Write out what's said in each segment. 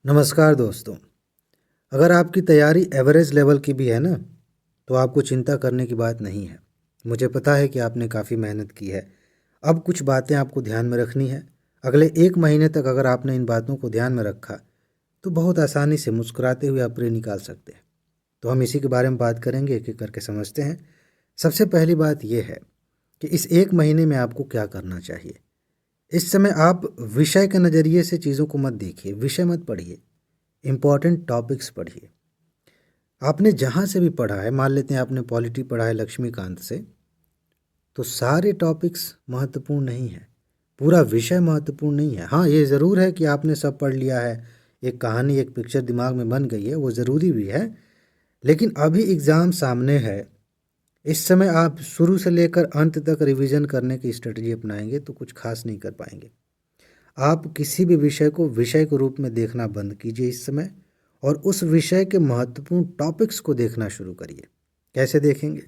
नमस्कार दोस्तों। अगर आपकी तैयारी एवरेज लेवल की भी है ना, तो आपको चिंता करने की बात नहीं है। मुझे पता है कि आपने काफ़ी मेहनत की है। अब कुछ बातें आपको ध्यान में रखनी है। अगले 1 महीने तक अगर आपने इन बातों को ध्यान में रखा तो बहुत आसानी से मुस्कुराते हुए आप प्रे निकाल सकते हैं। तो हम इसी के बारे में बात करेंगे, एक एक करके समझते हैं। सबसे पहली बात यह है कि इस 1 महीने में आपको क्या करना चाहिए। इस समय आप विषय के नज़रिए से चीज़ों को मत देखिए, विषय मत पढ़िए, इम्पॉर्टेंट टॉपिक्स पढ़िए। आपने जहाँ से भी पढ़ा है, मान लेते हैं आपने पॉलिटी पढ़ा है लक्ष्मीकांत से, तो सारे टॉपिक्स महत्वपूर्ण नहीं है, पूरा विषय महत्वपूर्ण नहीं है। हाँ, ये ज़रूर है कि आपने सब पढ़ लिया है, एक कहानी एक पिक्चर दिमाग में बन गई है, वो ज़रूरी भी है। लेकिन अभी एग्ज़ाम सामने है, इस समय आप शुरू से लेकर अंत तक रिवीजन करने की स्ट्रेटजी अपनाएंगे तो कुछ खास नहीं कर पाएंगे। आप किसी भी विषय को विषय के रूप में देखना बंद कीजिए इस समय, और उस विषय के महत्वपूर्ण टॉपिक्स को देखना शुरू करिए। कैसे देखेंगे?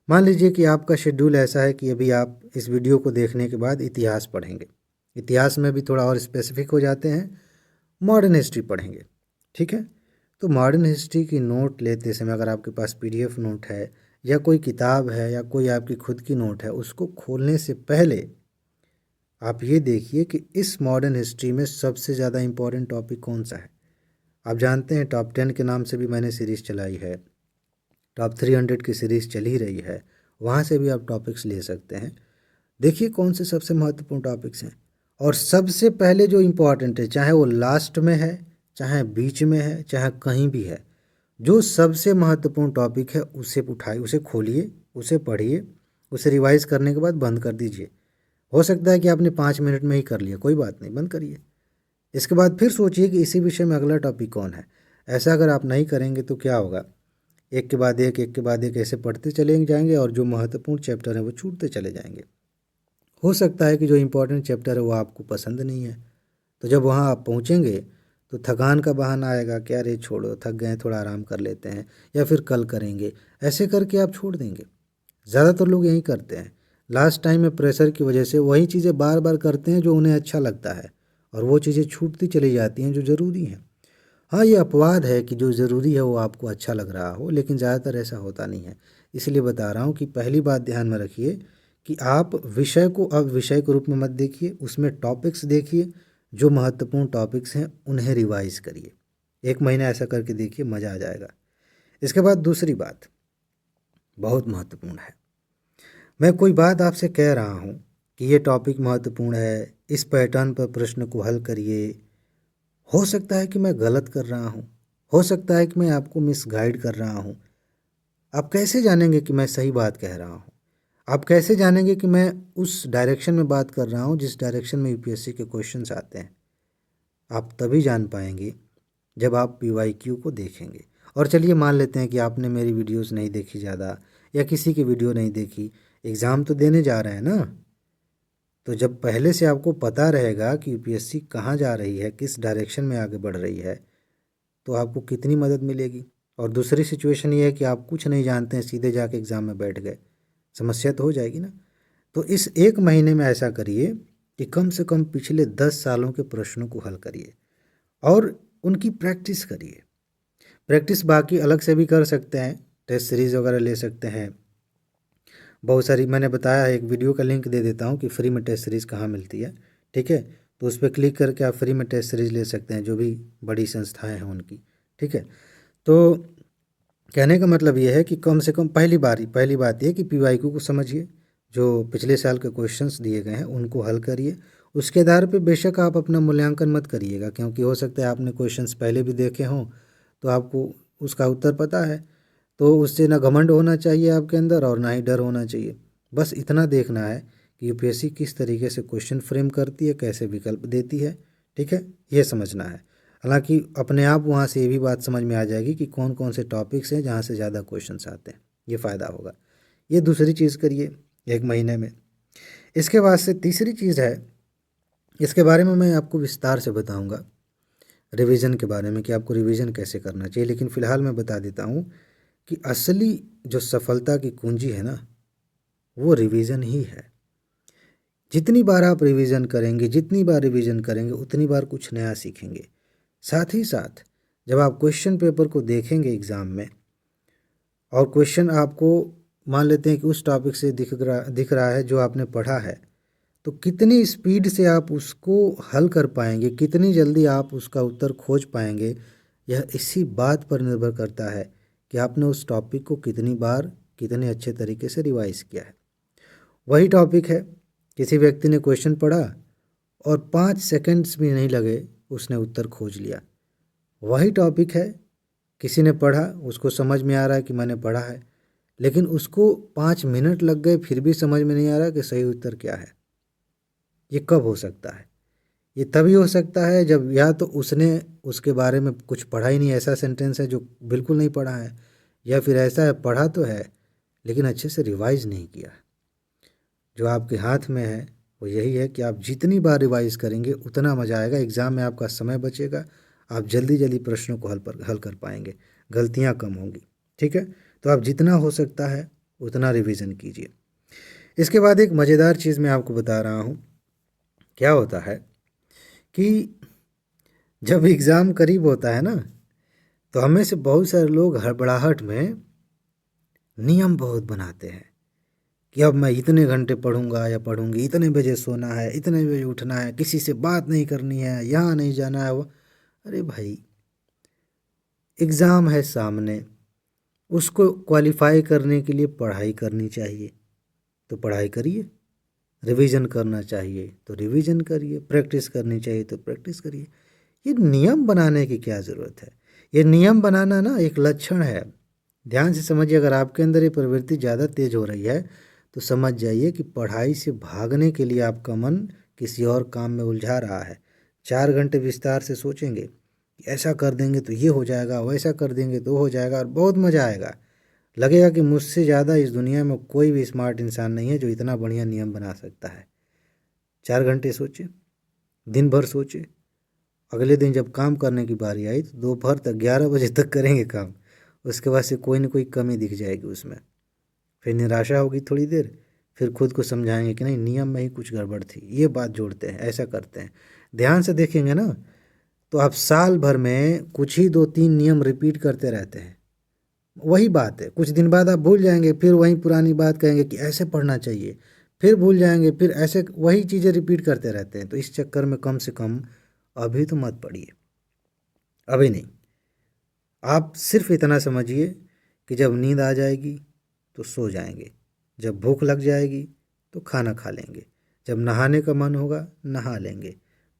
मान लीजिए कि आपका शेड्यूल ऐसा है कि अभी आप इस वीडियो को देखने के बाद इतिहास पढ़ेंगे, इतिहास में भी थोड़ा और स्पेसिफिक हो जाते हैं, मॉडर्न हिस्ट्री पढ़ेंगे। ठीक है, तो मॉडर्न हिस्ट्री की नोट लेते समय अगर आपके पास पीडीएफ नोट है या कोई किताब है या कोई आपकी खुद की नोट है, उसको खोलने से पहले आप ये देखिए कि इस मॉडर्न हिस्ट्री में सबसे ज़्यादा इम्पोर्टेंट टॉपिक कौन सा है। आप जानते हैं टॉप 10 के नाम से भी मैंने सीरीज़ चलाई है, टॉप 300 की सीरीज़ चल ही रही है, वहाँ से भी आप टॉपिक्स ले सकते हैं। देखिए कौन से सबसे महत्वपूर्ण टॉपिक्स हैं, और सबसे पहले जो इम्पोर्टेंट है, चाहे वो लास्ट में है, चाहे बीच में है, चाहे कहीं भी है, जो सबसे महत्वपूर्ण टॉपिक है उसे उठाइए, उसे खोलिए, उसे पढ़िए, उसे रिवाइज करने के बाद बंद कर दीजिए। हो सकता है कि आपने 5 मिनट में ही कर लिया, कोई बात नहीं, बंद करिए। इसके बाद फिर सोचिए कि इसी विषय में अगला टॉपिक कौन है। ऐसा अगर आप नहीं करेंगे तो क्या होगा, एक के बाद एक ऐसे पढ़ते चले जाएंगे और जो महत्वपूर्ण चैप्टर है वो छूटते चले जाएंगे। हो सकता है कि जो इम्पोर्टेंट चैप्टर है वो आपको पसंद नहीं है, तो जब वहाँ आप पहुँचेंगे तो थकान का बहाना आएगा कि अरे छोड़ो, थक गए, थोड़ा आराम कर लेते हैं, या फिर कल करेंगे, ऐसे करके आप छोड़ देंगे। ज़्यादातर लोग यही करते हैं, लास्ट टाइम में प्रेशर की वजह से वही चीज़ें बार बार करते हैं जो उन्हें अच्छा लगता है, और वो चीज़ें छूटती चली जाती हैं जो ज़रूरी हैं। हाँ, ये अपवाद है कि जो ज़रूरी है वो आपको अच्छा लग रहा हो, लेकिन ज़्यादातर ऐसा होता नहीं है। इसलिए बता रहा हूँ कि पहली बात ध्यान में रखिए कि आप विषय को अब विषय के रूप में मत देखिए, उसमें टॉपिक्स देखिए, जो महत्वपूर्ण टॉपिक्स हैं उन्हें रिवाइज करिए। 1 महीना ऐसा करके देखिए, मज़ा आ जाएगा। इसके बाद दूसरी बात बहुत महत्वपूर्ण है। मैं कोई बात आपसे कह रहा हूँ कि ये टॉपिक महत्वपूर्ण है, इस पैटर्न पर प्रश्न को हल करिए। हो सकता है कि मैं गलत कर रहा हूँ, हो सकता है कि मैं आपको मिसगाइड कर रहा हूँ। आप कैसे जानेंगे कि मैं सही बात कह रहा हूँ? आप कैसे जानेंगे कि मैं उस डायरेक्शन में बात कर रहा हूँ जिस डायरेक्शन में यूपीएससी के क्वेश्चंस आते हैं? आप तभी जान पाएंगे जब आप पीवाईक्यू को देखेंगे। और चलिए मान लेते हैं कि आपने मेरी वीडियोस नहीं देखी ज़्यादा, या किसी की वीडियो नहीं देखी, एग्ज़ाम तो देने जा रहे हैं ना। तो जब पहले से आपको पता रहेगा कि यूपीएससी कहाँ जा रही है, किस डायरेक्शन में आगे बढ़ रही है, तो आपको कितनी मदद मिलेगी। और दूसरी सिचुएशन ये है कि आप कुछ नहीं जानते हैं, सीधे जाके एग्ज़ाम में बैठ गए, समस्या तो हो जाएगी ना। तो इस 1 महीने में ऐसा करिए कि कम से कम पिछले 10 सालों के प्रश्नों को हल करिए और उनकी प्रैक्टिस करिए। प्रैक्टिस बाकी अलग से भी कर सकते हैं, टेस्ट सीरीज़ वगैरह ले सकते हैं। बहुत सारी मैंने बताया है, एक वीडियो का लिंक दे देता हूँ कि फ्री में टेस्ट सीरीज़ कहाँ मिलती है। ठीक है, तो उस पर क्लिक करके आप फ्री में टेस्ट सीरीज़ ले सकते हैं, जो भी बड़ी संस्थाएं हैं उनकी। ठीक है, तो कहने का मतलब ये है कि कम से कम पहली बात ये कि पीवाईक्यू को समझिए, जो पिछले साल के क्वेश्चंस दिए गए हैं उनको हल करिए। उसके आधार पे बेशक आप अपना मूल्यांकन मत करिएगा, क्योंकि हो सकता है आपने क्वेश्चंस पहले भी देखे हों तो आपको उसका उत्तर पता है। तो उससे ना घमंड होना चाहिए आपके अंदर और ना ही डर होना चाहिए। बस इतना देखना है कि यूपीएससी किस तरीके से क्वेश्चन फ्रेम करती है, कैसे विकल्प देती है। ठीक है, ये समझना है। हालांकि अपने आप वहाँ से ये भी बात समझ में आ जाएगी कि कौन कौन से टॉपिक्स हैं जहाँ से ज़्यादा क्वेश्चंस आते हैं, ये फ़ायदा होगा। ये दूसरी चीज़ करिए 1 महीने में। इसके बाद से तीसरी चीज़ है, इसके बारे में मैं आपको विस्तार से बताऊंगा, रिवीजन के बारे में कि आपको रिवीजन कैसे करना चाहिए। लेकिन फ़िलहाल मैं बता देता हूँ कि असली जो सफलता की कुंजी है ना, वो रिवीजन ही है। जितनी बार आप रिवीजन करेंगे, जितनी बार रिवीजन करेंगे, उतनी बार कुछ नया सीखेंगे। साथ ही साथ जब आप क्वेश्चन पेपर को देखेंगे एग्ज़ाम में और क्वेश्चन आपको मान लेते हैं कि उस टॉपिक से दिख रहा है जो आपने पढ़ा है, तो कितनी स्पीड से आप उसको हल कर पाएंगे, कितनी जल्दी आप उसका उत्तर खोज पाएंगे, यह इसी बात पर निर्भर करता है कि आपने उस टॉपिक को कितनी बार कितने अच्छे तरीके से रिवाइज किया है। वही टॉपिक है, किसी व्यक्ति ने क्वेश्चन पढ़ा और 5 सेकंड्स भी नहीं लगे उसने उत्तर खोज लिया। वही टॉपिक है, किसी ने पढ़ा, उसको समझ में आ रहा है कि मैंने पढ़ा है, लेकिन उसको 5 मिनट लग गए फिर भी समझ में नहीं आ रहा कि सही उत्तर क्या है। ये कब हो सकता है? ये तभी हो सकता है जब या तो उसने उसके बारे में कुछ पढ़ा ही नहीं, ऐसा सेंटेंस है जो बिल्कुल नहीं पढ़ा है, या फिर ऐसा है पढ़ा तो है लेकिन अच्छे से रिवाइज नहीं किया। जो आपके हाथ में है वो यही है कि आप जितनी बार रिवाइज करेंगे उतना मज़ा आएगा, एग्ज़ाम में आपका समय बचेगा, आप जल्दी जल्दी प्रश्नों को हल कर पाएंगे, गलतियाँ कम होंगी। ठीक है, तो आप जितना हो सकता है उतना रिवीजन कीजिए। इसके बाद एक मज़ेदार चीज़ मैं आपको बता रहा हूँ। क्या होता है कि जब एग्ज़ाम करीब होता है ना, तो हमें से बहुत सारे लोग हड़बड़ाहट में नियम बहुत बनाते हैं कि अब मैं इतने घंटे पढ़ूंगा या पढ़ूंगी, इतने बजे सोना है, इतने बजे उठना है, किसी से बात नहीं करनी है, यहाँ नहीं जाना है वो। अरे भाई, एग्ज़ाम है सामने, उसको क्वालिफाई करने के लिए पढ़ाई करनी चाहिए तो पढ़ाई करिए, रिवीजन करना चाहिए तो रिवीजन करिए, प्रैक्टिस करनी चाहिए तो प्रैक्टिस करिए। ये नियम बनाने की क्या ज़रूरत है? ये नियम बनाना ना एक लक्षण है। ध्यान से समझिए, अगर आपके अंदर ये प्रवृत्ति ज़्यादा तेज हो रही है तो समझ जाइए कि पढ़ाई से भागने के लिए आपका मन किसी और काम में उलझा रहा है। 4 घंटे विस्तार से सोचेंगे कि ऐसा कर देंगे तो ये हो जाएगा, वैसा कर देंगे तो हो जाएगा, और बहुत मज़ा आएगा। लगेगा कि मुझसे ज़्यादा इस दुनिया में कोई भी स्मार्ट इंसान नहीं है जो इतना बढ़िया नियम बना सकता है। 4 घंटे सोचे, दिन भर सोचे, अगले दिन जब काम करने की बारी आई तो दोपहर तक 11 बजे तक करेंगे काम। उसके बाद से कोई ना कोई कमी दिख जाएगी उसमें, फिर निराशा होगी थोड़ी देर, फिर खुद को समझाएंगे कि नहीं, नियम में ही कुछ गड़बड़ थी, ये बात जोड़ते हैं, ऐसा करते हैं। ध्यान से देखेंगे ना तो आप साल भर में कुछ ही 2-3 नियम रिपीट करते रहते हैं। वही बात है, कुछ दिन बाद आप भूल जाएंगे, फिर वही पुरानी बात कहेंगे कि ऐसे पढ़ना चाहिए, फिर भूल जाएंगे, फिर ऐसे वही चीज़ें रिपीट करते रहते हैं। तो इस चक्कर में कम से कम अभी तो मत पढ़िए, अभी नहीं। आप सिर्फ इतना समझिए कि जब नींद आ जाएगी तो सो जाएंगे, जब भूख लग जाएगी तो खाना खा लेंगे, जब नहाने का मन होगा नहा लेंगे,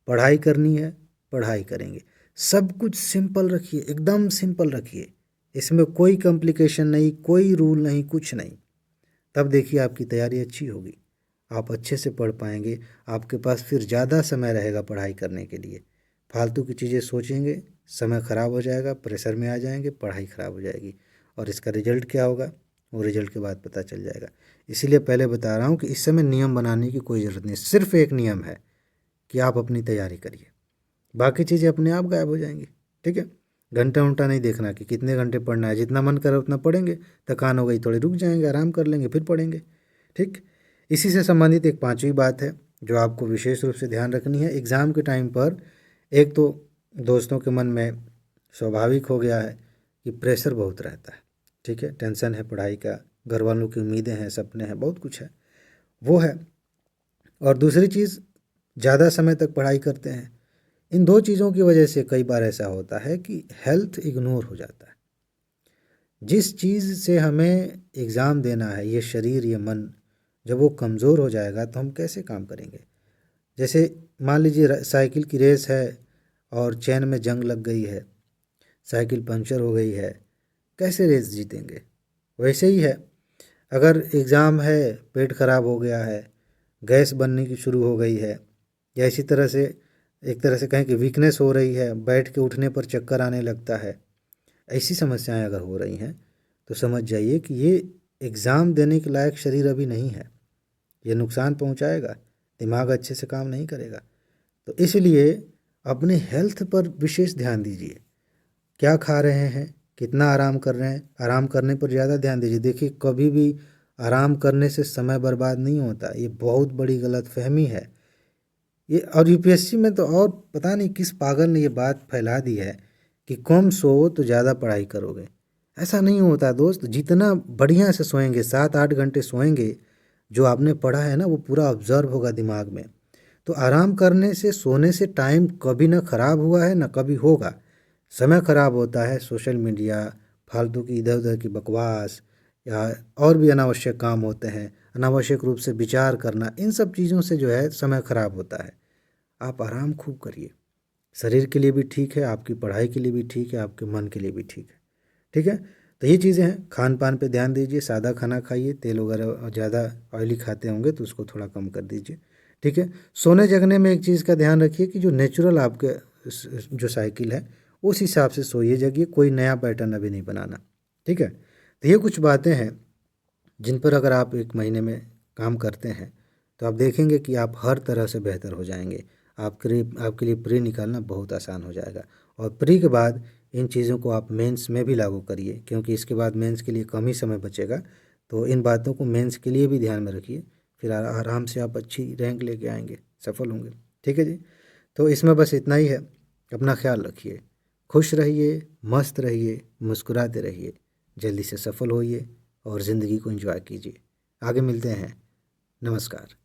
पढ़ाई करनी है पढ़ाई करेंगे। सब कुछ सिंपल रखिए, एकदम सिंपल रखिए, इसमें कोई कॉम्प्लिकेशन नहीं, कोई रूल नहीं, कुछ नहीं। तब देखिए आपकी तैयारी अच्छी होगी, आप अच्छे से पढ़ पाएंगे, आपके पास फिर ज़्यादा समय रहेगा पढ़ाई करने के लिए। फालतू की चीज़ें सोचेंगे, समय ख़राब हो जाएगा, प्रेशर में आ जाएंगे, पढ़ाई ख़राब हो जाएगी, और इसका रिजल्ट क्या होगा वो रिजल्ट के बाद पता चल जाएगा। इसीलिए पहले बता रहा हूँ कि इस समय नियम बनाने की कोई ज़रूरत नहीं, सिर्फ एक नियम है कि आप अपनी तैयारी करिए, बाकी चीज़ें अपने आप गायब हो जाएंगी। ठीक है, घंटा उंटा नहीं देखना कि कितने घंटे पढ़ना है, जितना मन करे उतना पढ़ेंगे, थकान हो गई थोड़ी रुक जाएंगे, आराम कर लेंगे, फिर पढ़ेंगे। ठीक, इसी से संबंधित एक पांचवी बात है जो आपको विशेष रूप से ध्यान रखनी है एग्ज़ाम के टाइम पर। एक तो दोस्तों के मन में स्वाभाविक हो गया है कि प्रेशर बहुत रहता है, ठीक है, टेंशन है पढ़ाई का, घर वालों की उम्मीदें हैं, सपने हैं, बहुत कुछ है, वो है। और दूसरी चीज़, ज़्यादा समय तक पढ़ाई करते हैं। इन दो चीज़ों की वजह से कई बार ऐसा होता है कि हेल्थ इग्नोर हो जाता है। जिस चीज़ से हमें एग्ज़ाम देना है, ये शरीर, ये मन, जब वो कमज़ोर हो जाएगा तो हम कैसे काम करेंगे? जैसे मान लीजिए साइकिल की रेस है और चैन में जंग लग गई है, साइकिल पंक्चर हो गई है, कैसे रेस जीतेंगे? वैसे ही है, अगर एग्ज़ाम है, पेट खराब हो गया है, गैस बनने की शुरू हो गई है, या इसी तरह से एक तरह से कहें कि वीकनेस हो रही है, बैठ के उठने पर चक्कर आने लगता है, ऐसी समस्याएं अगर हो रही हैं तो समझ जाइए कि ये एग्ज़ाम देने के लायक शरीर अभी नहीं है, ये नुकसान पहुंचाएगा, दिमाग अच्छे से काम नहीं करेगा। तो इसलिए अपने हेल्थ पर विशेष ध्यान दीजिए, क्या खा रहे हैं, कितना आराम कर रहे हैं, आराम करने पर ज़्यादा ध्यान दीजिए। देखिए, कभी भी आराम करने से समय बर्बाद नहीं होता, ये बहुत बड़ी गलतफहमी है। ये और यूपीएससी में तो और पता नहीं किस पागल ने ये बात फैला दी है कि कम सो तो ज़्यादा पढ़ाई करोगे। ऐसा नहीं होता दोस्त, जितना बढ़िया से सोएंगे, 7-8 घंटे सोएंगे, जो आपने पढ़ा है ना वो पूरा ऑब्जर्व होगा दिमाग में। तो आराम करने से, सोने से टाइम कभी ना ख़राब हुआ है ना कभी होगा। समय ख़राब होता है सोशल मीडिया, फालतू की इधर उधर की बकवास, या और भी अनावश्यक काम होते हैं, अनावश्यक रूप से विचार करना, इन सब चीज़ों से जो है समय ख़राब होता है। आप आराम खूब करिए, शरीर के लिए भी ठीक है, आपकी पढ़ाई के लिए भी ठीक है, आपके मन के लिए भी ठीक है। ठीक है, तो ये चीज़ें हैं। खान पान पे ध्यान दीजिए, सादा खाना खाइए, तेल वगैरह ज़्यादा ऑयली खाते होंगे तो उसको थोड़ा कम कर दीजिए। ठीक है, सोने जगने में एक चीज़ का ध्यान रखिए कि जो नेचुरल आपके जो साइकिल है उस हिसाब से सोइए जगिए, कोई नया पैटर्न अभी नहीं बनाना। ठीक है, तो ये कुछ बातें हैं जिन पर अगर आप 1 महीने में काम करते हैं तो आप देखेंगे कि आप हर तरह से बेहतर हो जाएंगे। आपके लिए प्री निकालना बहुत आसान हो जाएगा। और प्री के बाद इन चीज़ों को आप मेंस में भी लागू करिए, क्योंकि इसके बाद मेंस के लिए कम ही समय बचेगा। तो इन बातों को मेंस के लिए भी ध्यान में रखिए, फिर आराम से आप अच्छी रैंक लेके आएंगे, सफल होंगे। ठीक है जी, तो इसमें बस इतना ही है। अपना ख्याल रखिए, खुश रहिए, मस्त रहिए, मुस्कुराते रहिए, जल्दी से सफल होइए और ज़िंदगी को एंजॉय कीजिए। आगे मिलते हैं। नमस्कार।